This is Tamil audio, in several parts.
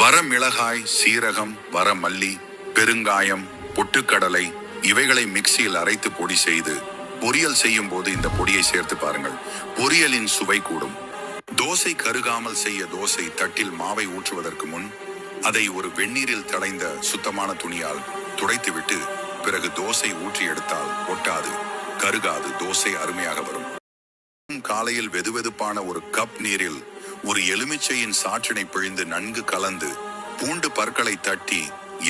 வரமிளகாய், சீரகம், வரமல்லி, பெருங்காயம், பொட்டுக்கடலை இவைகளை மிக்சியில் அரைத்து பொடி செய்து பொரியல் செய்யும் போது இந்த பொடியை சேர்த்து பாருங்கள். பொரியலின் சுவை கூடும். தோசை கருகாமல் செய்ய தோசை தட்டில் மாவை ஊற்றுவதற்கு முன் அதை ஒரு வெந்நீரில் தடைந்த சுத்தமான துணியால் துடைத்துவிட்டு பிறகு தோசை ஊற்றி எடுத்தால் ஒட்டாது, கருகாது, தோசை அருமையாக வரும். காலையில் வெதுவெதுப்பான ஒரு கப் நீரில் ஒரு எலுமிச்சையின் சாற்றினை பிழிந்து நன்கு கலந்து பூண்டு பற்களை தட்டி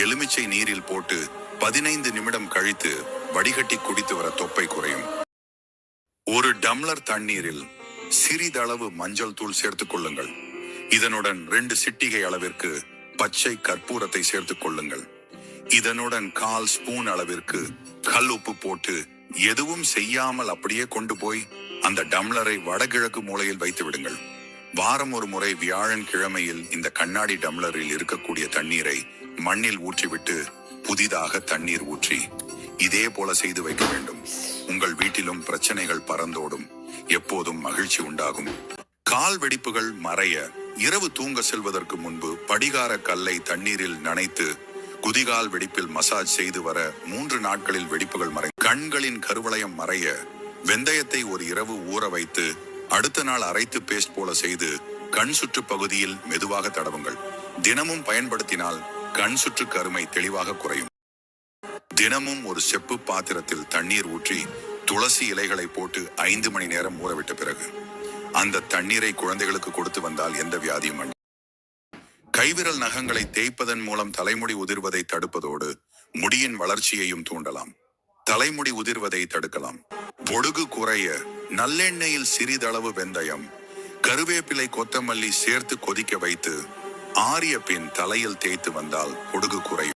எலுமிச்சை நீரில் போட்டு 15 நிமிடம் கழித்து வடிகட்டி குடித்து வர தொப்பை குறையும். ஒரு டம்ளர் தண்ணீரில் சிறிதளவு மஞ்சள் தூள் சேர்த்துக் கொள்ளுங்கள். இதனுடன் 2 சிட்டிகை அளவிற்கு பச்சை கற்பூரத்தை சேர்த்துக் கொள்ளுங்கள். இதனுடன் 1/4 ஸ்பூன் அளவிற்கு கல் உப்பு போட்டு எதுவும் செய்யாமல் அப்படியே கொண்டு போய் அந்த டம்ளரை வடகிழக்கு மூலையில் வைத்து விடுங்கள். வாரம் ஒரு முறை வியாழன் கிழமையில் இந்த கண்ணாடி டம்ளரில் இருக்கக்கூடிய தண்ணீரை மண்ணில் ஊற்றிவிட்டு புதிதாக தண்ணீர் ஊற்றி இதே போல செய்து வைக்க வேண்டும். உங்கள் வீட்டிலும் பிரச்சனைகள் பறந்தோடும், எப்போதும் மகிழ்ச்சி உண்டாகும். கால் வெடிப்புகள் மறைய இரவு தூங்க செல்வதற்கு முன்பு படிகார கல்லை தண்ணீரில் நனைத்து குதிகால் வெடிப்பில் மசாஜ் செய்து வர 3 நாட்களில் வெடிப்புகள் மறை. கண்களின் கருவளையம் மறைய வெந்தயத்தை ஒரு இரவு ஊற வைத்து அடுத்த நாள் அரைத்து பேஸ்ட் போல செய்து கண் சுற்று பகுதியில் மெதுவாக தடவுங்கள். தினமும் பயன்படுத்தினால் கண் சுற்று கருமை தெளிவாக குறையும். தினமும் ஒரு செப்பு பாத்திரத்தில் தண்ணீர் ஊற்றி துளசி இலைகளை போட்டு 5 மணி நேரம் ஊறவிட்ட பிறகு அந்த தண்ணீரை குழந்தைகளுக்கு கொடுத்து வந்தால் எந்த வியாதியும் அண்டி. கைவிரல் நகங்களை தேய்ப்பதன் மூலம் தலைமுடி உதிர்வதை தடுப்பதோடு முடியின் வளர்ச்சியையும் தூண்டலாம். தலைமுடி உதிர்வதை தடுக்கலாம். பொடுகு குறைய நல்லெண்ணெயில் சிறிதளவு வெந்தயம், கருவேப்பிலை, கொத்தமல்லி சேர்த்து கொதிக்க வைத்து ஆறிய பின் தலையில் தேய்த்து வந்தால் பொடுகு குறையும்.